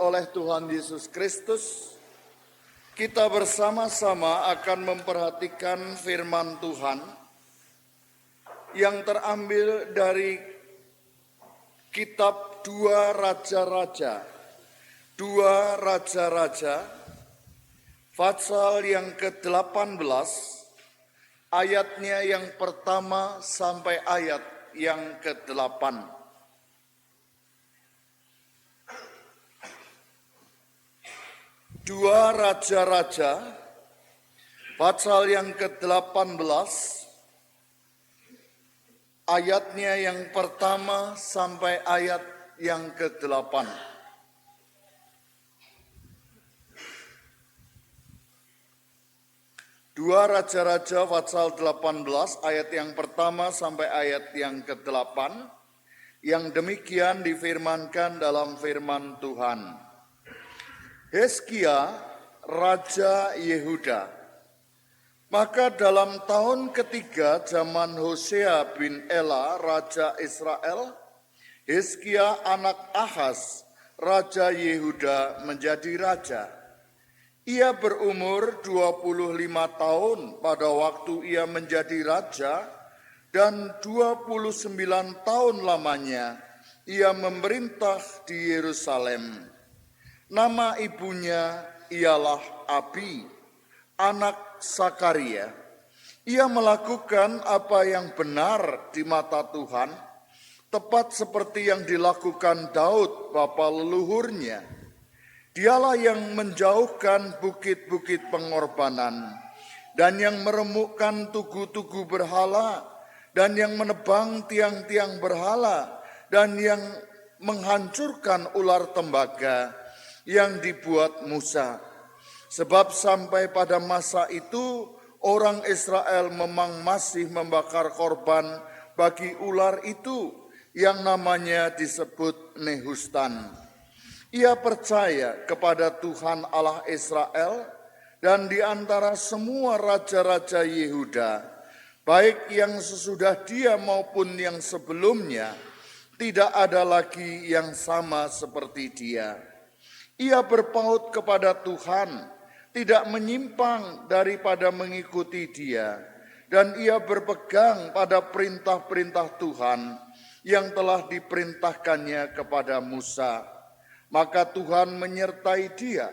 Oleh Tuhan Yesus Kristus, kita bersama-sama akan memperhatikan firman Tuhan yang terambil dari kitab Dua Raja-Raja, pasal yang ke-18, ayatnya yang pertama sampai ayat yang ke-8. Dua Raja-Raja, pasal yang ke-18, ayatnya yang pertama sampai ayat yang ke-8. Dua Raja-Raja pasal 18 ayat yang pertama sampai ayat yang ke-8, yang demikian difirmankan dalam firman Tuhan. Hizkia, Raja Yehuda. Maka dalam tahun ketiga zaman Hosea bin Ela, Raja Israel, Hizkia anak Ahaz, Raja Yehuda menjadi raja. Ia berumur 25 tahun pada waktu ia menjadi raja, dan 29 tahun lamanya ia memerintah di Yerusalem. Nama ibunya ialah Abi, anak Sakaria. Ia melakukan apa yang benar di mata Tuhan, tepat seperti yang dilakukan Daud bapa leluhurnya. Dialah yang menjauhkan bukit-bukit pengorbanan, dan yang meremukkan tugu-tugu berhala, dan yang menebang tiang-tiang berhala, dan yang menghancurkan ular tembaga yang dibuat Musa. Sebab sampai pada masa itu orang Israel memang masih membakar korban bagi ular itu yang namanya disebut Nehustan. Ia percaya kepada Tuhan Allah Israel, dan di antara semua raja-raja Yehuda, baik yang sesudah dia maupun yang sebelumnya, tidak ada lagi yang sama seperti dia. Ia berpaut kepada Tuhan, tidak menyimpang daripada mengikuti Dia, dan ia berpegang pada perintah-perintah Tuhan yang telah diperintahkannya kepada Musa. Maka Tuhan menyertai dia,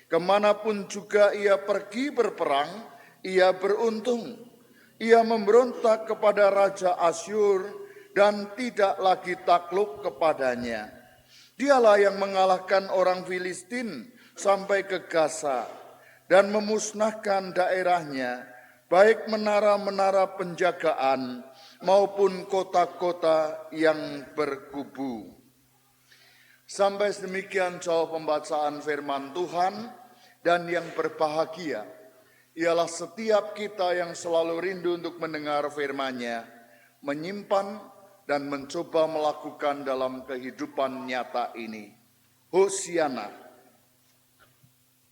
kemanapun juga ia pergi berperang, ia beruntung. Ia memberontak kepada Raja Asyur dan tidak lagi takluk kepadanya. Dialah yang mengalahkan orang Filistin sampai ke Gaza dan memusnahkan daerahnya, baik menara-menara penjagaan maupun kota-kota yang berkubu. Sampai sedemikian jauh pembacaan firman Tuhan, dan yang berbahagia ialah setiap kita yang selalu rindu untuk mendengar firman-Nya, menyimpan dan mencoba melakukan dalam kehidupan nyata ini. Hosiana.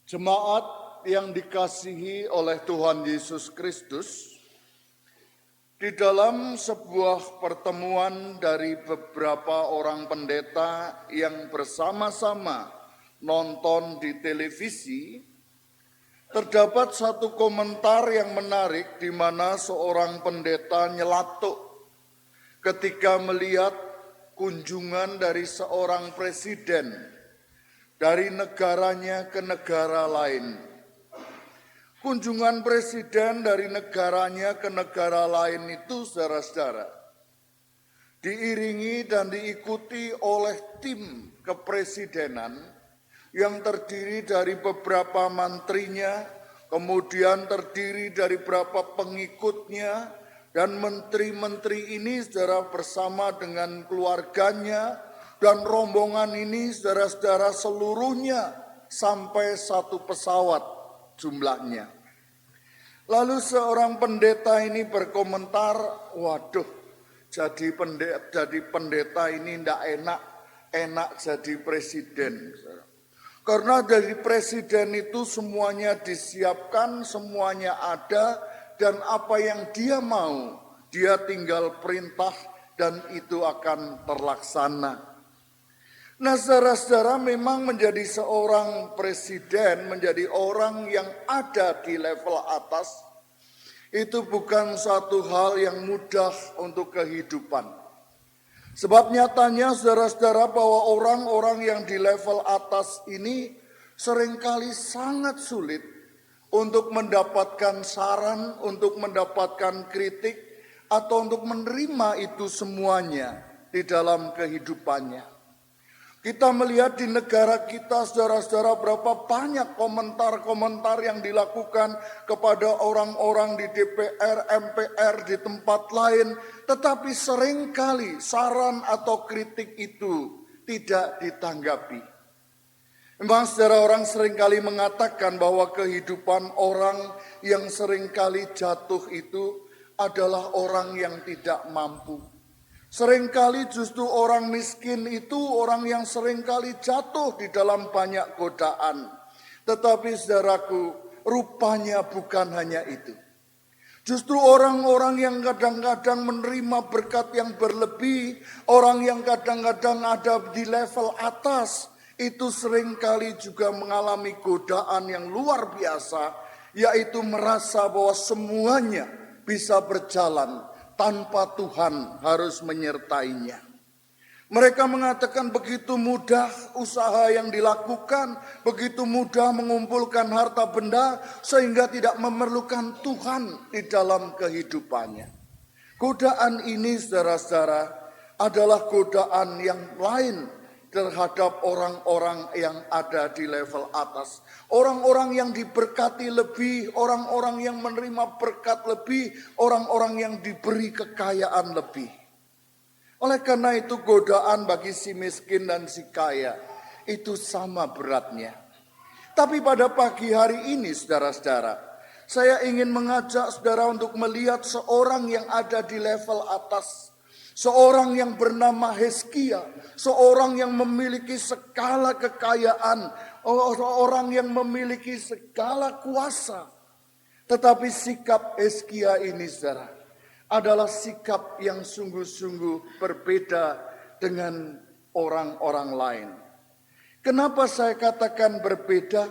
Jemaat yang dikasihi oleh Tuhan Yesus Kristus, di dalam sebuah pertemuan dari beberapa orang pendeta yang bersama-sama nonton di televisi, terdapat satu komentar yang menarik di mana seorang pendeta nyelatuk ketika melihat kunjungan dari seorang presiden dari negaranya ke negara lain. Kunjungan presiden dari negaranya ke negara lain itu, saudara-saudara, diiringi dan diikuti oleh tim kepresidenan yang terdiri dari beberapa menterinya, kemudian terdiri dari beberapa pengikutnya, dan menteri-menteri ini saudara bersama dengan keluarganya dan rombongan ini saudara-saudara seluruhnya sampai satu pesawat jumlahnya. Lalu seorang pendeta ini berkomentar, waduh, jadi pendeta ini tidak enak jadi presiden. Karena dari presiden itu semuanya disiapkan, semuanya ada, dan apa yang dia mau, dia tinggal perintah dan itu akan terlaksana. Nah, saudara-saudara, memang menjadi seorang presiden, menjadi orang yang ada di level atas, itu bukan suatu hal yang mudah untuk kehidupan. Sebab nyatanya saudara-saudara bahwa orang-orang yang di level atas ini seringkali sangat sulit untuk mendapatkan saran, untuk mendapatkan kritik, atau untuk menerima itu semuanya di dalam kehidupannya. Kita melihat di negara kita, saudara-saudara, berapa banyak komentar-komentar yang dilakukan kepada orang-orang di DPR, MPR, di tempat lain. Tetapi seringkali saran atau kritik itu tidak ditanggapi. Memang saudara, orang seringkali mengatakan bahwa kehidupan orang yang seringkali jatuh itu adalah orang yang tidak mampu. Seringkali justru orang miskin itu orang yang seringkali jatuh di dalam banyak godaan. Tetapi saudaraku, rupanya bukan hanya itu. Justru orang-orang yang kadang-kadang menerima berkat yang berlebih, orang yang kadang-kadang ada di level atas, itu seringkali juga mengalami godaan yang luar biasa, yaitu merasa bahwa semuanya bisa berjalan tanpa Tuhan harus menyertainya. Mereka mengatakan begitu mudah usaha yang dilakukan, begitu mudah mengumpulkan harta benda, sehingga tidak memerlukan Tuhan di dalam kehidupannya. Godaan ini, saudara-saudara, adalah godaan yang lain terhadap orang-orang yang ada di level atas. Orang-orang yang diberkati lebih, orang-orang yang menerima berkat lebih, orang-orang yang diberi kekayaan lebih. Oleh karena itu godaan bagi si miskin dan si kaya itu sama beratnya. Tapi pada pagi hari ini saudara-saudara, saya ingin mengajak saudara untuk melihat seorang yang ada di level atas. Seorang yang bernama Hizkia, seorang yang memiliki segala kekayaan, seorang yang memiliki segala kuasa. Tetapi sikap Hizkia ini, saudara, adalah sikap yang sungguh-sungguh berbeda dengan orang-orang lain. Kenapa saya katakan berbeda?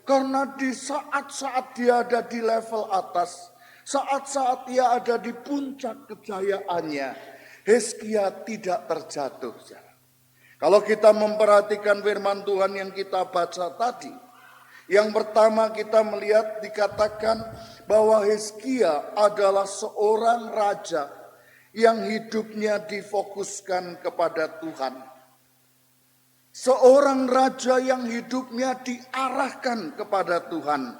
Karena di saat-saat dia ada di level atas, saat-saat dia ada di puncak kejayaannya, Hizkia tidak terjatuh. Kalau kita memperhatikan firman Tuhan yang kita baca tadi, yang pertama kita melihat dikatakan bahwa Hizkia adalah seorang raja yang hidupnya difokuskan kepada Tuhan. Seorang raja yang hidupnya diarahkan kepada Tuhan.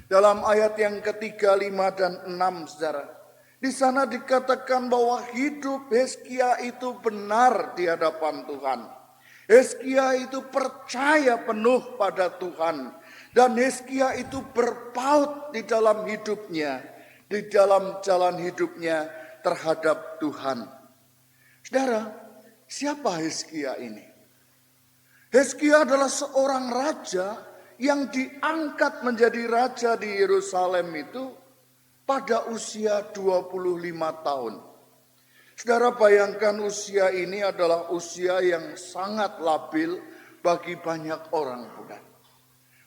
Dalam ayat yang ketiga, 5 dan 6, saudara. Di sana dikatakan bahwa hidup Hizkia itu benar di hadapan Tuhan. Hizkia itu percaya penuh pada Tuhan. Dan Hizkia itu berpaut di dalam hidupnya. Di dalam jalan hidupnya terhadap Tuhan. Saudara, siapa Hizkia ini? Hizkia adalah seorang raja yang diangkat menjadi raja di Yerusalem itu pada usia 25 tahun. Saudara bayangkan usia ini adalah usia yang sangat labil bagi banyak orang, bukan?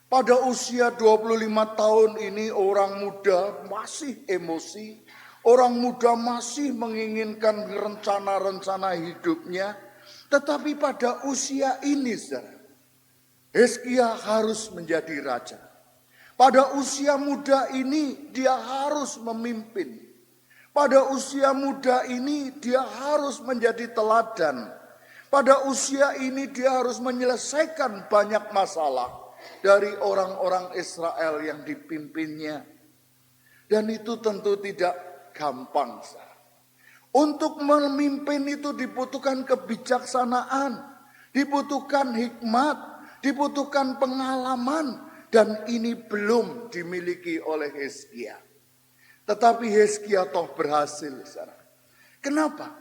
Pada usia 25 tahun ini orang muda masih emosi, orang muda masih menginginkan rencana-rencana hidupnya. Tetapi pada usia ini, saudara, Hizkia harus menjadi raja. Pada usia muda ini dia harus memimpin. Pada usia muda ini dia harus menjadi teladan. Pada usia ini dia harus menyelesaikan banyak masalah dari orang-orang Israel yang dipimpinnya. Dan itu tentu tidak gampang. Untuk memimpin itu dibutuhkan kebijaksanaan, dibutuhkan hikmat, dibutuhkan pengalaman. Dan ini belum dimiliki oleh Hizkia. Tetapi Hizkia toh berhasil. Kenapa?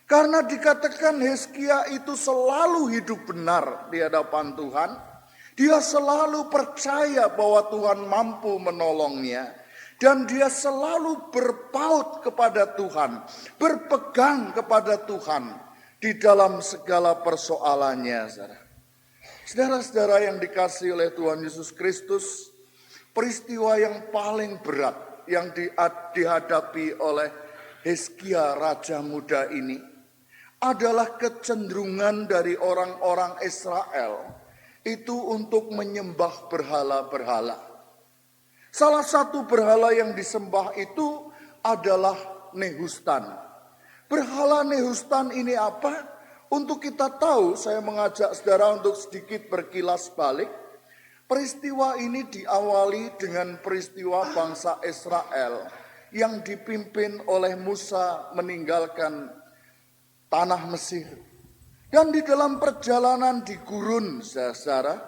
Karena dikatakan Hizkia itu selalu hidup benar di hadapan Tuhan. Dia selalu percaya bahwa Tuhan mampu menolongnya. Dan dia selalu berpaut kepada Tuhan. Berpegang kepada Tuhan di dalam segala persoalannya. Saudara-saudara yang dikasihi oleh Tuhan Yesus Kristus, peristiwa yang paling berat yang dihadapi oleh Hizkia Raja Muda ini adalah kecenderungan dari orang-orang Israel itu untuk menyembah berhala-berhala. Salah satu berhala yang disembah itu adalah Nehustan. Berhala Nehustan ini apa? Untuk kita tahu, saya mengajak saudara untuk sedikit berkilas balik. Peristiwa ini diawali dengan peristiwa bangsa Israel yang dipimpin oleh Musa meninggalkan tanah Mesir. Dan di dalam perjalanan di gurun, saudara,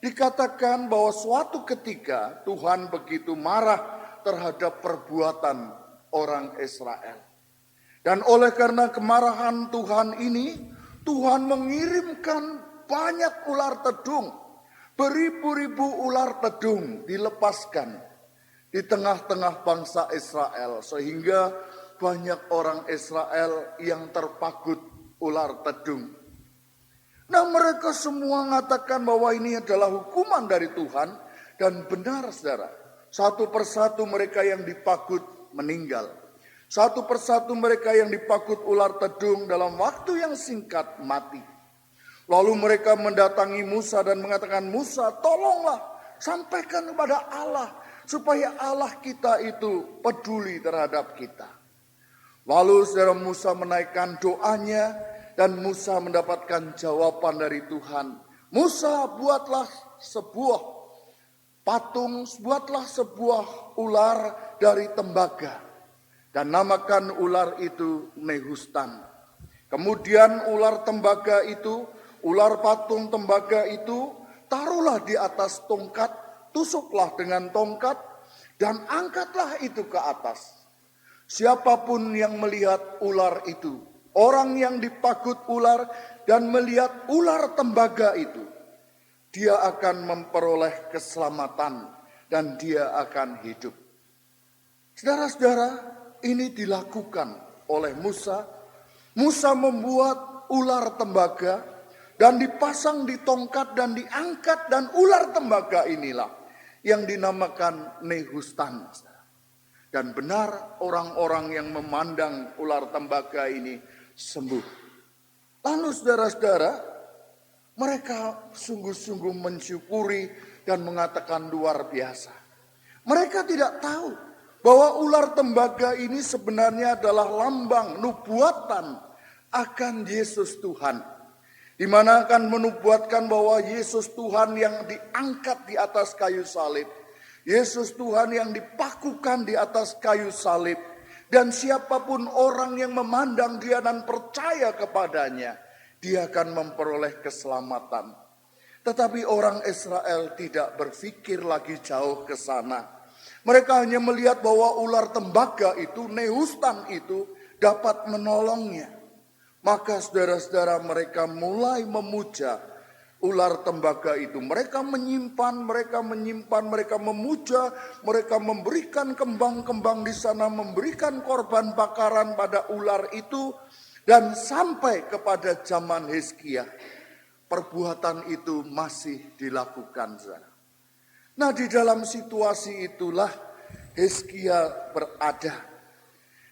dikatakan bahwa suatu ketika Tuhan begitu marah terhadap perbuatan orang Israel. Dan oleh karena kemarahan Tuhan ini, Tuhan mengirimkan banyak ular tedung. Beribu-ribu ular tedung dilepaskan di tengah-tengah bangsa Israel. Sehingga banyak orang Israel yang terpagut ular tedung. Nah, mereka semua mengatakan bahwa ini adalah hukuman dari Tuhan. Dan benar, saudara, satu persatu mereka yang dipagut meninggal. Satu persatu mereka yang dipagut ular tedung dalam waktu yang singkat mati. Lalu mereka mendatangi Musa dan mengatakan, Musa, tolonglah sampaikan kepada Allah supaya Allah kita itu peduli terhadap kita. Lalu saudara Musa menaikkan doanya dan Musa mendapatkan jawaban dari Tuhan. Musa, buatlah sebuah patung, buatlah sebuah ular dari tembaga. Dan namakan ular itu Nehustan. Kemudian ular tembaga itu, ular patung tembaga itu, taruhlah di atas tongkat, tusuklah dengan tongkat, dan angkatlah itu ke atas. Siapapun yang melihat ular itu, orang yang dipagut ular dan melihat ular tembaga itu, dia akan memperoleh keselamatan dan dia akan hidup. Saudara-saudara, ini dilakukan oleh Musa. Musa membuat ular tembaga dan dipasang di tongkat dan diangkat, dan ular tembaga inilah yang dinamakan Nehustan. Dan benar orang-orang yang memandang ular tembaga ini sembuh. Lalu saudara-saudara, mereka sungguh-sungguh mensyukuri dan mengatakan luar biasa. Mereka tidak tahu bahwa ular tembaga ini sebenarnya adalah lambang nubuatan akan Yesus Tuhan. Di mana akan menubuatkan bahwa Yesus Tuhan yang diangkat di atas kayu salib. Yesus Tuhan yang dipakukan di atas kayu salib. Dan siapapun orang yang memandang dia dan percaya kepadanya, dia akan memperoleh keselamatan. Tetapi orang Israel tidak berpikir lagi jauh ke sana. Mereka hanya melihat bahwa ular tembaga itu, Nehustan itu dapat menolongnya. Maka saudara-saudara, mereka mulai memuja ular tembaga itu. Mereka menyimpan, mereka memuja, mereka memberikan kembang-kembang di sana, memberikan korban bakaran pada ular itu. Dan sampai kepada zaman Hizkia, perbuatan itu masih dilakukan, saudara. Nah, di dalam situasi itulah Hizkia berada.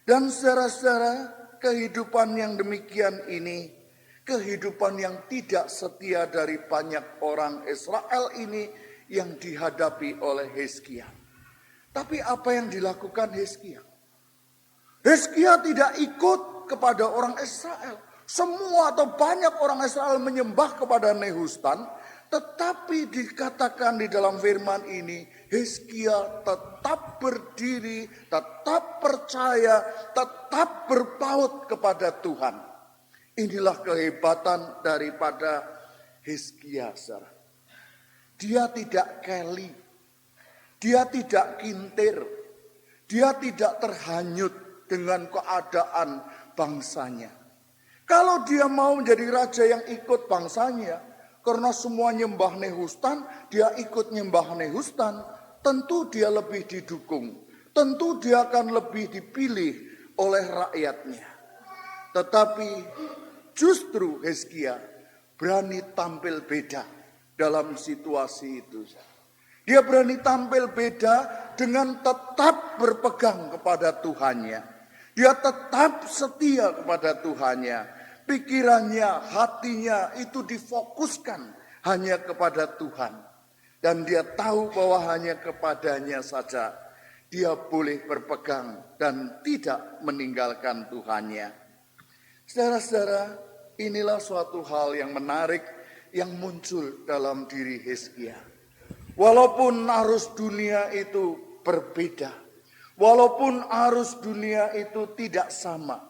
Dan saudara-saudara, kehidupan yang demikian ini, kehidupan yang tidak setia dari banyak orang Israel ini yang dihadapi oleh Hizkia. Tapi apa yang dilakukan Hizkia? Hizkia tidak ikut kepada orang Israel. Semua atau banyak orang Israel menyembah kepada Nehustan. Tetapi dikatakan di dalam firman ini, Hizkia tetap berdiri, tetap percaya, tetap berpaut kepada Tuhan. Inilah kehebatan daripada Hizkia, saudara. Dia tidak keli, dia tidak kintir, dia tidak terhanyut dengan keadaan bangsanya. Kalau dia mau menjadi raja yang ikut bangsanya, karena semua nyembah Nehustan, dia ikut nyembah Nehustan, tentu dia lebih didukung. Tentu dia akan lebih dipilih oleh rakyatnya. Tetapi justru Hizkia berani tampil beda. dalam situasi itu. Dia berani tampil beda dengan tetap berpegang kepada Tuhannya. Dia tetap setia kepada Tuhannya. Pikirannya, hatinya itu difokuskan hanya kepada Tuhan. Dan dia tahu bahwa hanya kepadanya saja dia boleh berpegang dan tidak meninggalkan Tuhannya. Saudara-saudara, inilah suatu hal yang menarik yang muncul dalam diri Hizkia. Walaupun arus dunia itu berbeda, walaupun arus dunia itu tidak sama,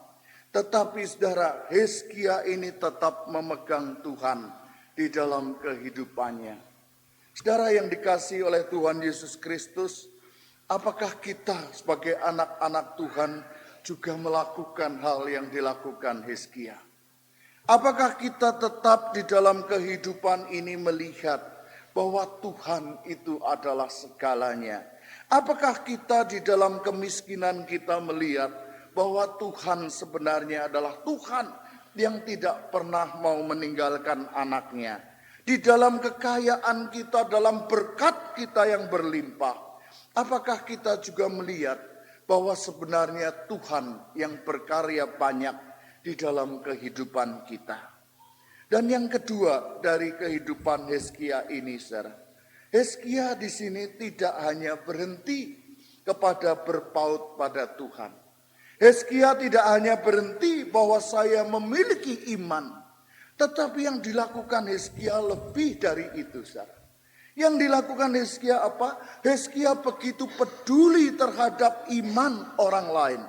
tetapi saudara, Hizkia ini tetap memegang Tuhan di dalam kehidupannya. Saudara yang dikasihi oleh Tuhan Yesus Kristus, apakah kita sebagai anak-anak Tuhan juga melakukan hal yang dilakukan Hizkia? Apakah kita tetap di dalam kehidupan ini melihat bahwa Tuhan itu adalah segalanya? Apakah kita di dalam kemiskinan kita melihat bahwa Tuhan sebenarnya adalah Tuhan yang tidak pernah mau meninggalkan anaknya? Di dalam kekayaan kita, dalam berkat kita yang berlimpah, apakah kita juga melihat bahwa sebenarnya Tuhan yang berkarya banyak di dalam kehidupan kita? Dan yang kedua dari kehidupan Hizkia ini, saudara, Hizkia di sini tidak hanya berhenti kepada berpaut pada Tuhan. Hizkia tidak hanya berhenti bahwa saya memiliki iman, tetapi yang dilakukan Hizkia lebih dari itu, saudara. Yang dilakukan Hizkia apa? Hizkia begitu peduli terhadap iman orang lain.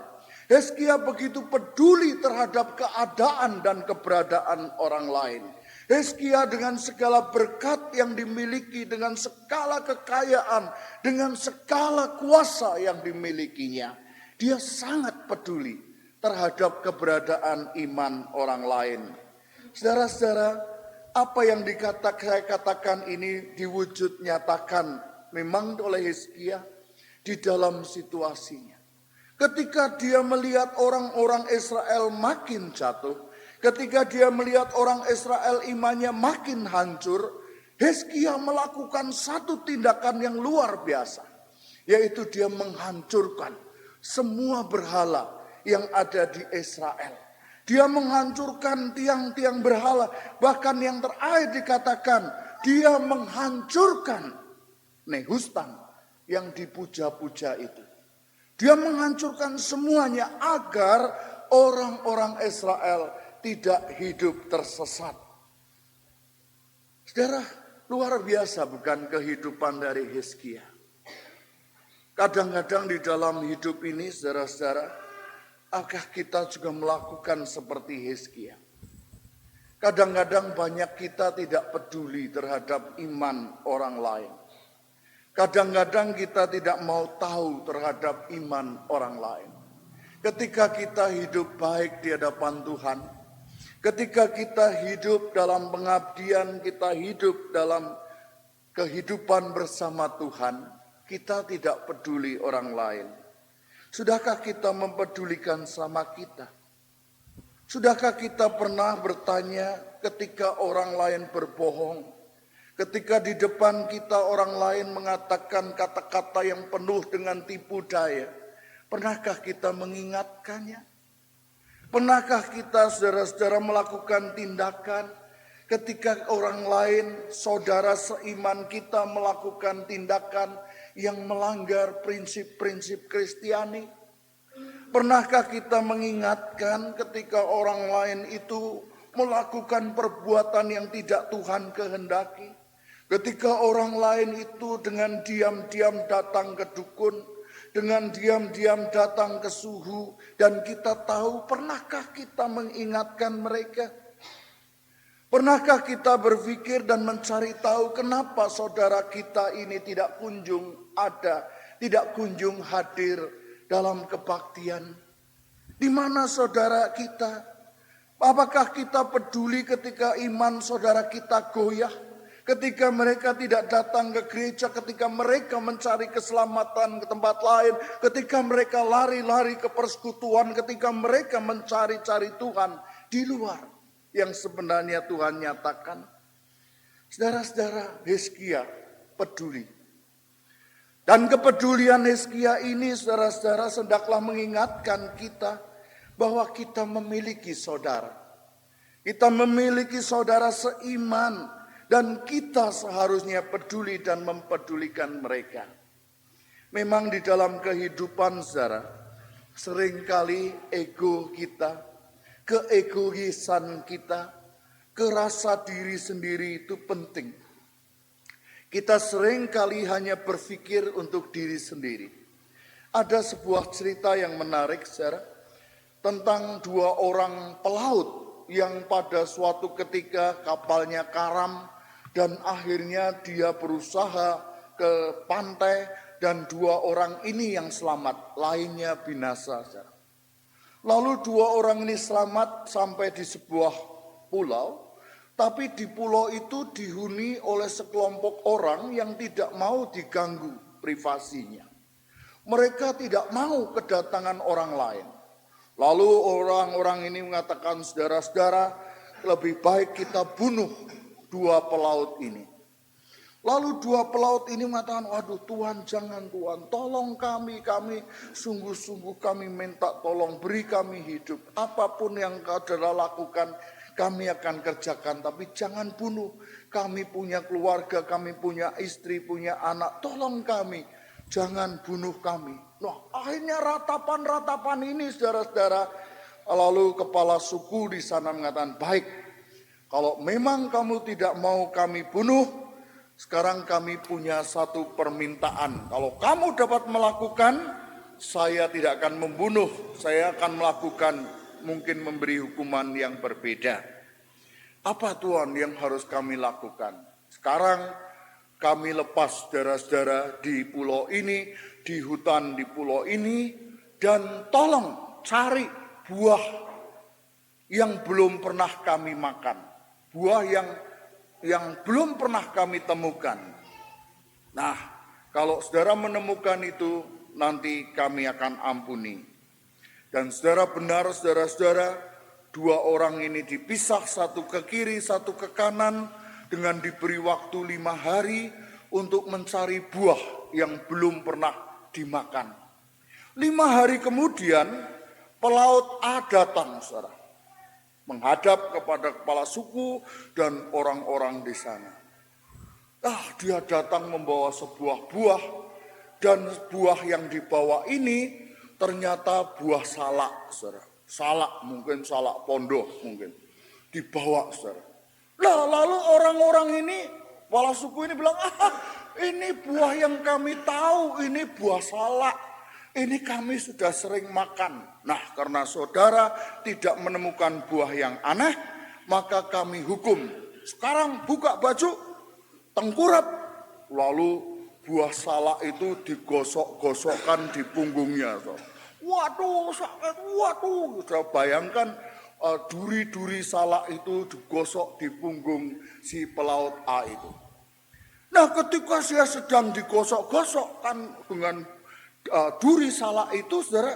Hizkia begitu peduli terhadap keadaan dan keberadaan orang lain. Hizkia dengan segala berkat yang dimiliki, dengan segala kekayaan, dengan segala kuasa yang dimilikinya, dia sangat peduli terhadap keberadaan iman orang lain. Saudara-saudara, apa yang saya katakan ini diwujud nyatakan memang oleh Hizkia di dalam situasinya. Ketika dia melihat orang-orang Israel makin jatuh, ketika dia melihat orang Israel imannya makin hancur, Hizkia melakukan satu tindakan yang luar biasa, yaitu dia menghancurkan semua berhala yang ada di Israel. Dia menghancurkan tiang-tiang berhala. Bahkan yang terakhir dikatakan, dia menghancurkan Nehustan yang dipuja-puja itu. Dia menghancurkan semuanya agar orang-orang Israel tidak hidup tersesat. Saudara, luar biasa bukan kehidupan dari Hizkia. Kadang-kadang di dalam hidup ini, saudara-saudara, apakah kita juga melakukan seperti Hizkia? Kadang-kadang banyak kita tidak peduli terhadap iman orang lain. Kadang-kadang kita tidak mau tahu terhadap iman orang lain. Ketika kita hidup baik di hadapan Tuhan, ketika kita hidup dalam pengabdian, kita hidup dalam kehidupan bersama Tuhan, kita tidak peduli orang lain. Sudahkah kita mempedulikan sama kita? Sudahkah kita pernah bertanya ketika orang lain berbohong? Ketika di depan kita orang lain mengatakan kata-kata yang penuh dengan tipu daya, pernahkah kita mengingatkannya? Pernahkah kita saudara-saudara melakukan tindakan ketika orang lain, saudara seiman kita melakukan tindakan yang melanggar prinsip-prinsip Kristiani? Pernahkah kita mengingatkan ketika orang lain itu melakukan perbuatan yang tidak Tuhan kehendaki? Ketika orang lain itu dengan diam-diam datang ke dukun, dengan diam-diam datang ke suhu, dan kita tahu, pernahkah kita mengingatkan mereka? Pernahkah kita berpikir dan mencari tahu kenapa saudara kita ini tidak kunjung ada, tidak kunjung hadir dalam kebaktian? Di mana saudara kita? Apakah kita peduli ketika iman saudara kita goyah? Ketika mereka tidak datang ke gereja, ketika mereka mencari keselamatan ke tempat lain, ketika mereka lari-lari ke persekutuan, ketika mereka mencari-cari Tuhan di luar yang sebenarnya Tuhan nyatakan. Saudara-saudara, Hizkia peduli. Dan kepedulian Hizkia ini, saudara-saudara, hendaklah mengingatkan kita bahwa kita memiliki saudara. Kita memiliki saudara seiman dan kita seharusnya peduli dan mempedulikan mereka. Memang di dalam kehidupan, saudara, seringkali ego kita, keegoisan kita, kerasa diri sendiri itu penting. Kita seringkali hanya berpikir untuk diri sendiri. Ada sebuah cerita yang menarik, saudara, tentang dua orang pelaut yang pada suatu ketika kapalnya karam dan akhirnya dia berusaha ke pantai dan dua orang ini yang selamat, lainnya binasa. Lalu dua orang ini selamat sampai di sebuah pulau. Tapi di pulau itu dihuni oleh sekelompok orang yang tidak mau diganggu privasinya. Mereka tidak mau kedatangan orang lain. Lalu orang-orang ini mengatakan, saudara-saudara, lebih baik kita bunuh dua pelaut ini. Lalu dua pelaut ini mengatakan, waduh Tuhan, jangan Tuhan, tolong kami sungguh-sungguh kami minta tolong, beri kami hidup. Apapun yang kau telah lakukan, kami akan kerjakan, tapi jangan bunuh. Kami punya keluarga, kami punya istri, punya anak. Tolong kami, jangan bunuh kami. Nah, akhirnya ratapan-ratapan ini, saudara-saudara. Lalu kepala suku di sana mengatakan, baik, kalau memang kamu tidak mau kami bunuh, sekarang kami punya satu permintaan. Kalau kamu dapat melakukan, saya tidak akan membunuh. Saya akan melakukan, mungkin memberi hukuman yang berbeda. Apa Tuhan yang harus kami lakukan? Sekarang kami lepas saudara-saudara di pulau ini, di hutan di pulau ini, dan tolong cari buah yang belum pernah kami makan. Buah yang belum pernah kami temukan. Nah, kalau saudara menemukan itu, nanti kami akan ampuni. Dan saudara benar, saudara-saudara, dua orang ini dipisah, satu ke kiri, satu ke kanan, dengan diberi waktu 5 hari untuk mencari buah yang belum pernah dimakan. 5 hari kemudian, pelaut A datang, saudara, menghadap kepada kepala suku dan orang-orang di sana. Dia datang membawa sebuah buah, dan buah yang dibawa ini ternyata buah salak, saudara. Salak, mungkin salak pondok, mungkin dibawa, saudara. Lalu orang-orang ini, kepala suku ini bilang, ini buah yang kami tahu, ini buah salak. Ini kami sudah sering makan. Nah, karena saudara tidak menemukan buah yang aneh, maka kami hukum. Sekarang buka baju, tengkurap. Lalu buah salak itu digosok-gosokkan di punggungnya. Waduh, sakit, waduh. Sudah bayangkan duri-duri salak itu digosok di punggung si pelaut A itu. Nah, ketika dia sedang digosok-gosokkan dengan duri salak itu, saudara,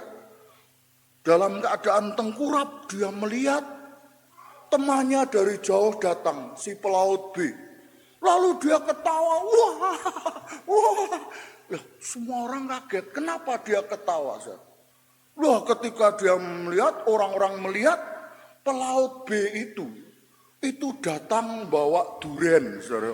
dalam keadaan tengkurap, dia melihat temannya dari jauh datang, si pelaut B. Lalu dia ketawa, wah. Semua orang kaget, kenapa dia ketawa, saudara? Ketika dia melihat, orang-orang melihat pelaut B itu datang bawa duren, saudara.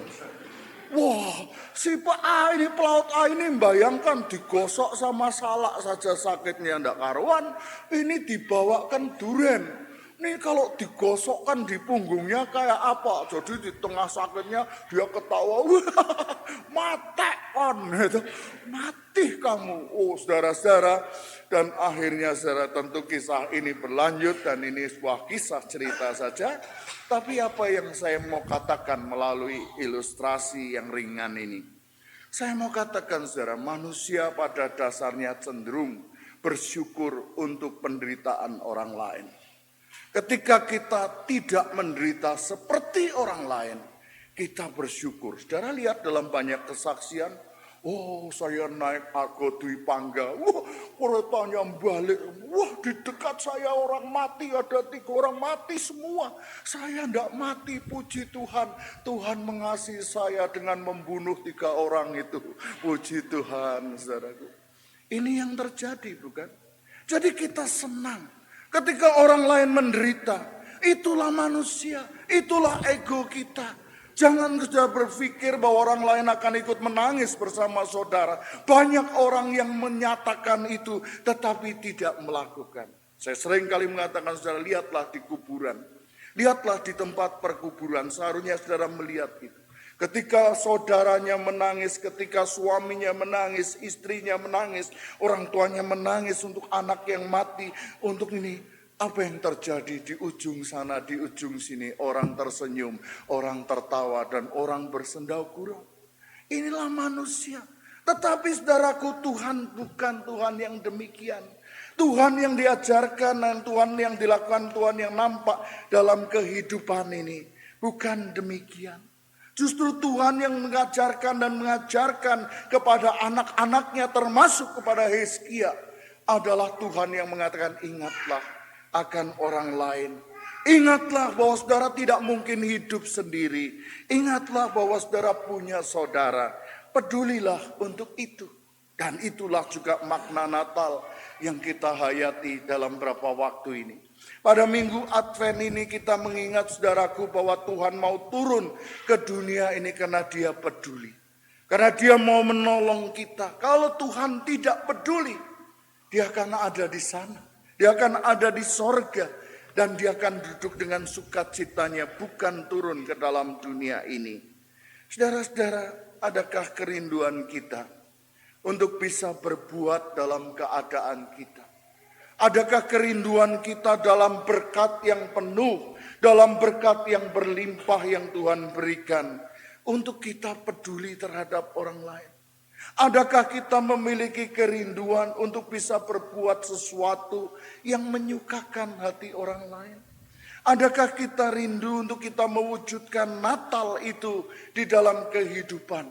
Wah, si Pak A ini, pelaut A ini, bayangkan digosok sama salak saja sakitnya ndak karuan, ini dibawakan duren. Nih kalau digosokkan di punggungnya kayak apa? Jadi di tengah sakitnya dia ketawa, mati on, mati kamu. Oh, saudara-saudara, dan akhirnya saudara, tentu kisah ini berlanjut dan ini sebuah kisah cerita saja. Tapi apa yang saya mau katakan melalui ilustrasi yang ringan ini? Saya mau katakan, saudara, manusia pada dasarnya cenderung bersyukur untuk penderitaan orang lain. Ketika kita tidak menderita seperti orang lain, kita bersyukur. Saudara lihat dalam banyak kesaksian, Oh, saya naik Argo Dwi Pangga. Wah, keretanya balik. Wah, di dekat saya orang mati. Ada 3 orang mati semua. Saya tidak mati, puji Tuhan. Tuhan mengasihi saya dengan membunuh 3 orang itu. Puji Tuhan, saudaraku. Ini yang terjadi, bukan? Jadi kita senang ketika orang lain menderita. Itulah manusia, itulah ego kita. Jangan saudara berpikir bahwa orang lain akan ikut menangis bersama saudara. Banyak orang yang menyatakan itu tetapi tidak melakukan. Saya sering kali mengatakan, saudara, lihatlah di kuburan. Lihatlah di tempat perkuburan, seharusnya saudara melihat itu. Ketika saudaranya menangis, ketika suaminya menangis, istrinya menangis, orang tuanya menangis untuk anak yang mati, untuk ini. Apa yang terjadi di ujung sana, di ujung sini? Orang tersenyum, orang tertawa, dan orang bersendau gurau. Inilah manusia. Tetapi saudaraku, Tuhan bukan Tuhan yang demikian. Tuhan yang diajarkan dan Tuhan yang dilakukan, Tuhan yang nampak dalam kehidupan ini. Bukan demikian. Justru Tuhan yang mengajarkan dan mengajarkan kepada anak-anaknya termasuk kepada Hizkia adalah Tuhan yang mengatakan, ingatlah akan orang lain. Ingatlah bahwa saudara tidak mungkin hidup sendiri. Ingatlah bahwa saudara punya saudara. Pedulilah untuk itu. Dan itulah juga makna Natal yang kita hayati dalam beberapa waktu ini. Pada minggu Advent ini kita mengingat, saudaraku, bahwa Tuhan mau turun ke dunia ini karena Dia peduli. Karena Dia mau menolong kita. Kalau Tuhan tidak peduli, Dia akan ada di sana. Dia akan ada di sorga. Dan Dia akan duduk dengan sukacitanya, bukan turun ke dalam dunia ini. Saudara-saudara, adakah kerinduan kita untuk bisa berbuat dalam keadaan kita? Adakah kerinduan kita dalam berkat yang penuh, dalam berkat yang berlimpah yang Tuhan berikan, untuk kita peduli terhadap orang lain? Adakah kita memiliki kerinduan untuk bisa berbuat sesuatu yang menyukakan hati orang lain? Adakah kita rindu untuk kita mewujudkan Natal itu di dalam kehidupan?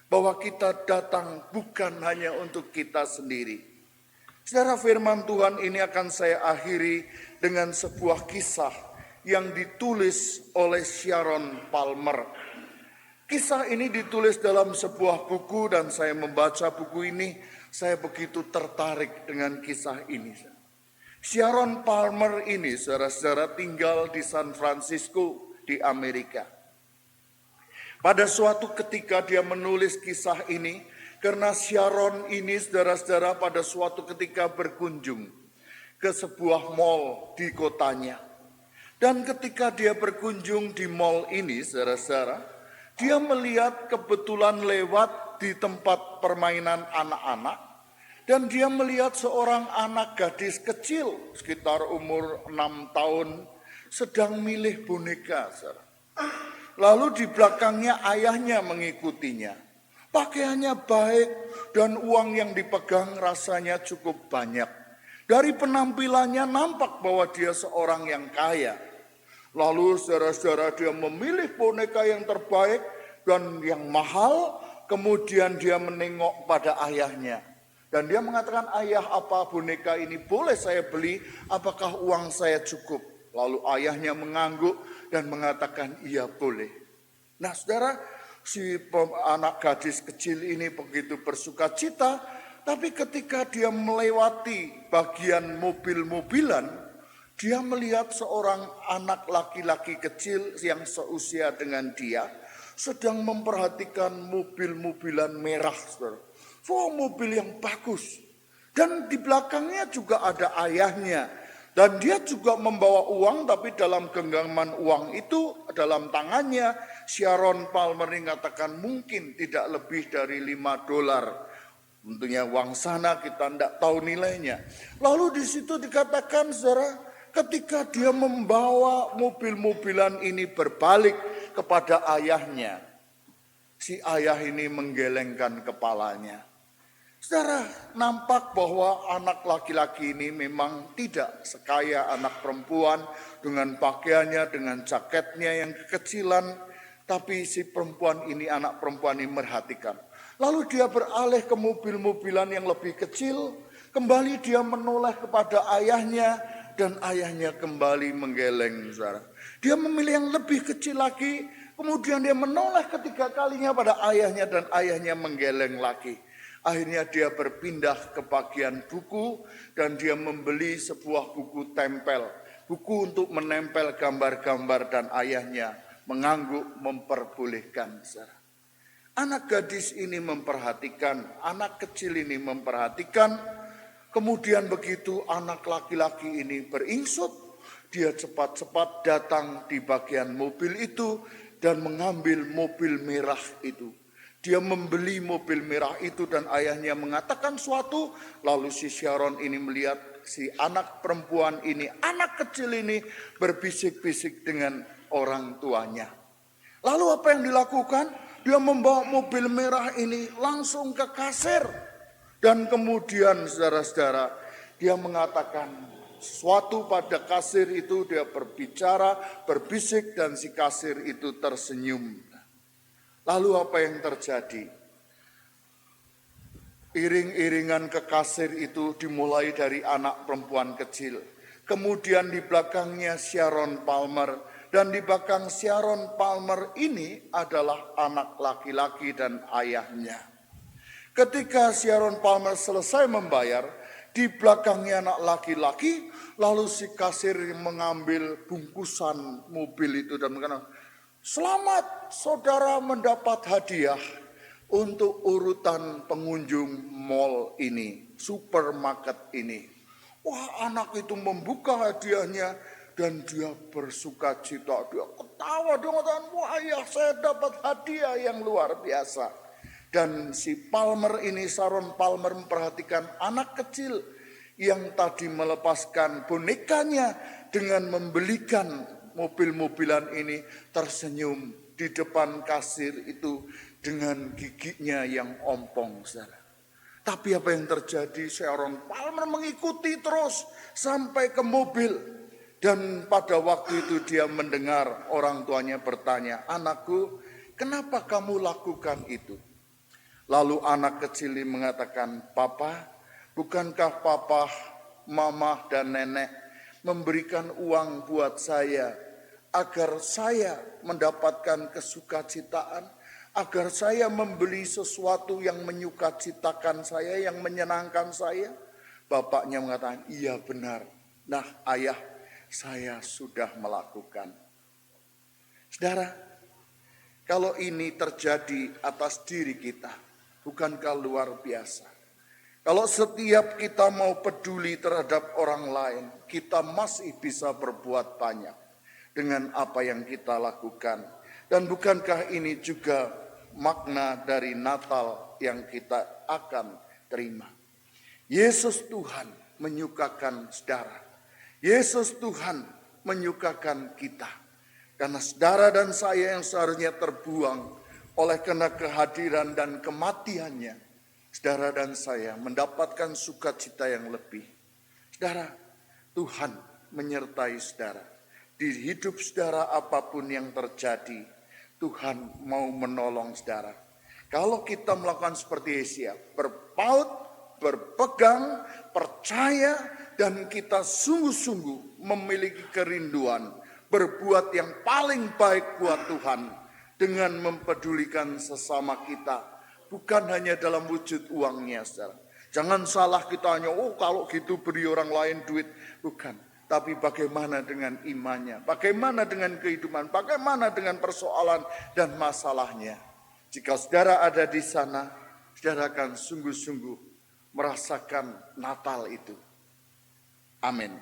Bahwa kita datang bukan hanya untuk kita sendiri. Saudara, firman Tuhan ini akan saya akhiri dengan sebuah kisah yang ditulis oleh Sharon Palmer. Kisah ini ditulis dalam sebuah buku dan saya membaca buku ini, saya begitu tertarik dengan kisah ini. Sharon Palmer ini, saudara-saudara, tinggal di San Francisco di Amerika. Pada suatu ketika dia menulis kisah ini, karena Sharon ini, saudara-saudara, pada suatu ketika berkunjung ke sebuah mall di kotanya. Dan ketika dia berkunjung di mall ini, saudara-saudara, dia melihat kebetulan lewat di tempat permainan anak-anak. Dan dia melihat seorang anak gadis kecil sekitar umur 6 tahun sedang milih boneka. Lalu di belakangnya ayahnya mengikutinya. Pakaiannya baik dan uang yang dipegang rasanya cukup banyak. Dari penampilannya nampak bahwa dia seorang yang kaya. Lalu saudara-saudara, dia memilih boneka yang terbaik dan yang mahal. Kemudian dia menengok pada ayahnya. Dan dia mengatakan, ayah, apa boneka ini boleh saya beli? Apakah uang saya cukup? Lalu ayahnya mengangguk dan mengatakan, iya boleh. Nah saudara, si anak gadis kecil ini begitu bersuka cita. Tapi ketika dia melewati bagian mobil-mobilan, dia melihat seorang anak laki-laki kecil yang seusia dengan dia sedang memperhatikan mobil-mobilan merah. Mobil yang bagus. Dan di belakangnya juga ada ayahnya. Dan dia juga membawa uang, tapi dalam genggaman uang itu dalam tangannya Sharon Palmer mengatakan mungkin tidak lebih dari $5. Tentunya uang sana kita tidak tahu nilainya. Lalu di situ dikatakan, saudara, ketika dia membawa mobil-mobilan ini berbalik kepada ayahnya, si ayah ini menggelengkan kepalanya. Saudara, nampak bahwa anak laki-laki ini memang tidak sekaya anak perempuan dengan pakaiannya, dengan jaketnya yang kekecilan. Tapi si perempuan ini, anak perempuan ini merhatikan. Lalu dia beralih ke mobil-mobilan yang lebih kecil. Kembali dia menoleh kepada ayahnya. Dan ayahnya kembali menggeleng. Saudara. Dia memilih yang lebih kecil lagi. Kemudian dia menoleh ketiga kalinya pada ayahnya. Dan ayahnya menggeleng lagi. Akhirnya dia berpindah ke bagian buku. Dan dia membeli sebuah buku tempel. Buku untuk menempel gambar-gambar, dan ayahnya mengangguk memperbolehkan. Anak gadis ini memperhatikan, anak kecil ini memperhatikan. Kemudian begitu anak laki-laki ini beringsut, dia cepat-cepat datang di bagian mobil itu dan mengambil mobil merah itu. Dia membeli mobil merah itu dan ayahnya mengatakan suatu, lalu si Sharon ini melihat si anak perempuan ini, anak kecil ini berbisik-bisik dengan orang tuanya. Lalu apa yang dilakukan? Dia membawa mobil merah ini langsung ke kasir. Dan kemudian saudara-saudara, dia mengatakan sesuatu pada kasir itu, dia berbicara, berbisik, dan si kasir itu tersenyum. Lalu apa yang terjadi? Iring-iringan ke kasir itu dimulai dari anak perempuan kecil. Kemudian di belakangnya Sharon Palmer. Dan di belakang Sharon Palmer ini adalah anak laki-laki dan ayahnya. Ketika Sharon Palmer selesai membayar, di belakangnya anak laki-laki, lalu si kasir mengambil bungkusan mobil itu dan mengatakan, "Selamat saudara mendapat hadiah untuk urutan pengunjung mall ini, supermarket ini." Wah, anak itu membuka hadiahnya dan dia bersuka cita. Dia ketawa, dia mengatakan, "Wah ayah, saya dapat hadiah yang luar biasa." Dan si Palmer ini, Sharon Palmer, memperhatikan anak kecil yang tadi melepaskan bonekanya dengan membelikan mobil-mobilan ini, tersenyum di depan kasir itu dengan giginya yang ompong. Saudara. Tapi apa yang terjadi? Sharon Palmer mengikuti terus sampai ke mobil. Dan pada waktu itu dia mendengar orang tuanya bertanya, "Anakku, kenapa kamu lakukan itu?" Lalu anak kecil ini mengatakan, "Papa, bukankah papa, mama, dan nenek memberikan uang buat saya agar saya mendapatkan kesukacitaan, agar saya membeli sesuatu yang menyukacitakan saya, yang menyenangkan saya?" Bapaknya mengatakan, "Iya benar. Nah ayah, saya sudah melakukan." Saudara, kalau ini terjadi atas diri kita, bukankah luar biasa? Kalau setiap kita mau peduli terhadap orang lain, kita masih bisa berbuat banyak dengan apa yang kita lakukan. Dan bukankah ini juga makna dari Natal yang kita akan terima? Yesus Tuhan menyukakan saudara. Yesus Tuhan menyukakan kita. Karena saudara dan saya yang seharusnya terbuang oleh karena kehadiran dan kematiannya, saudara dan saya mendapatkan sukacita yang lebih. Saudara, Tuhan menyertai saudara. Di hidup saudara apapun yang terjadi, Tuhan mau menolong saudara. Kalau kita melakukan seperti Yesia, berpaut, berpegang, percaya, dan kita sungguh-sungguh memiliki kerinduan, berbuat yang paling baik buat Tuhan, dengan mempedulikan sesama kita. Bukan hanya dalam wujud uangnya, saudara. Jangan salah kita hanya, kalau gitu beri orang lain duit. Bukan. Tapi bagaimana dengan imannya? Bagaimana dengan kehidupan? Bagaimana dengan persoalan dan masalahnya? Jika saudara ada di sana, saudara akan sungguh-sungguh merasakan Natal itu. Amin.